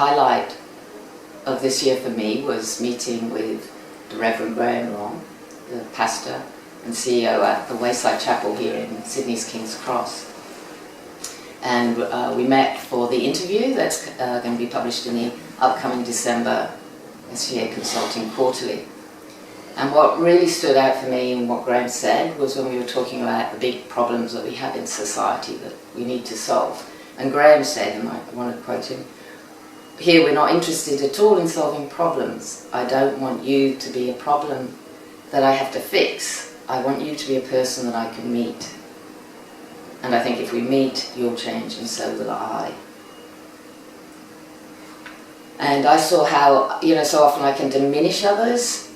highlight of this year for me was meeting with the Reverend Graham Long, the pastor and CEO at the Wayside Chapel here in Sydney's King's Cross. And we met for the interview that's going to be published in the upcoming December SVA Consulting Quarterly. And what really stood out for me and what Graham said was when we were talking about the big problems that we have in society that we need to solve. And Graham said, and I want to quote him, "Here we're not interested at all in solving problems. I don't want you to be a problem that I have to fix. I want you to be a person that I can meet. And I think if we meet, you'll change and so will I." And I saw how, so often I can diminish others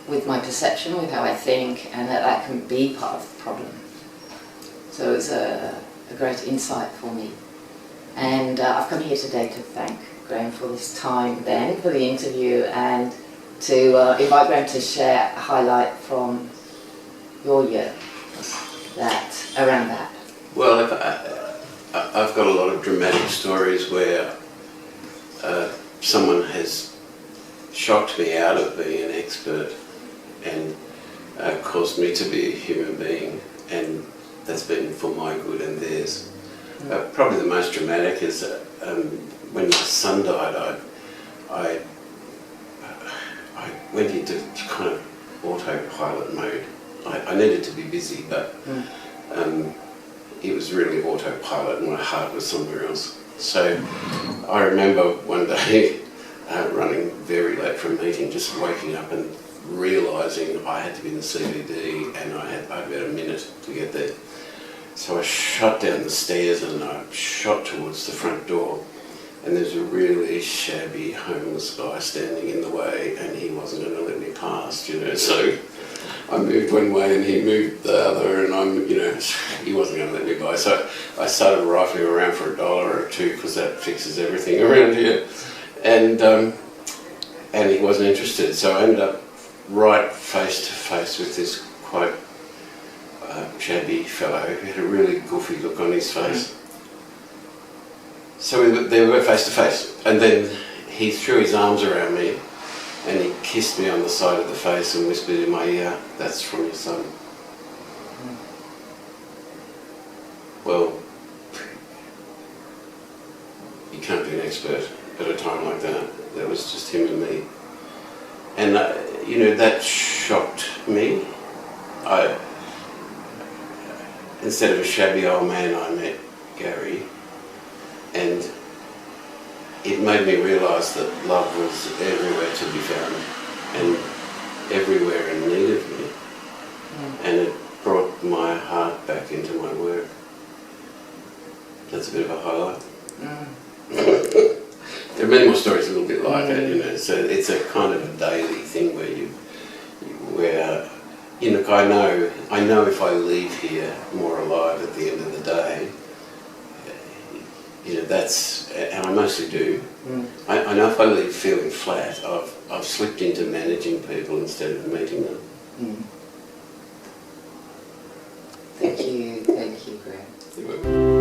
with my perception, with how I think, and that can be part of the problem. So it was a great insight for me. And I've come here today to thank Graham for this time then, for the interview, and to invite Graham to share a highlight from your year around that. Well, I've got a lot of dramatic stories where someone has shocked me out of being an expert and caused me to be a human being, and that's been for my good and theirs. Probably the most dramatic is when my son died. I went into kind of autopilot mode. I needed to be busy, but it was really autopilot and my heart was somewhere else. So I remember one day running very late for a meeting, just waking up and realising I had to be in the CBD and I had about a minute to get there. So I shot down the stairs and I shot towards the front door, and there's a really shabby homeless guy standing in the way and he wasn't going to let me past, so I moved one way and he moved the other, and he wasn't going to let me by. So I started rifling around for $1 or $2 because that fixes everything around here, and he wasn't interested. So I ended up right face to face with this quite shabby fellow who had a really goofy look on his face. So we were face to face, and then he threw his arms around me and he kissed me on the side of the face and whispered in my ear, "That's from your son." Well, you can't be an expert at a time like that. That was just him and me. And that shocked me. Instead of a shabby old man, I met Gary, and it made me realise that love was everywhere to be found and everywhere in need of me. And it brought my heart back into my work. That's a bit of a highlight. There are many more stories a little bit like that, so it's a kind of a daily thing where I know if I leave here more alive at the end of the day, and I mostly do. I know if I leave feeling flat, I've slipped into managing people instead of meeting them. Thank you, Graham. You're welcome.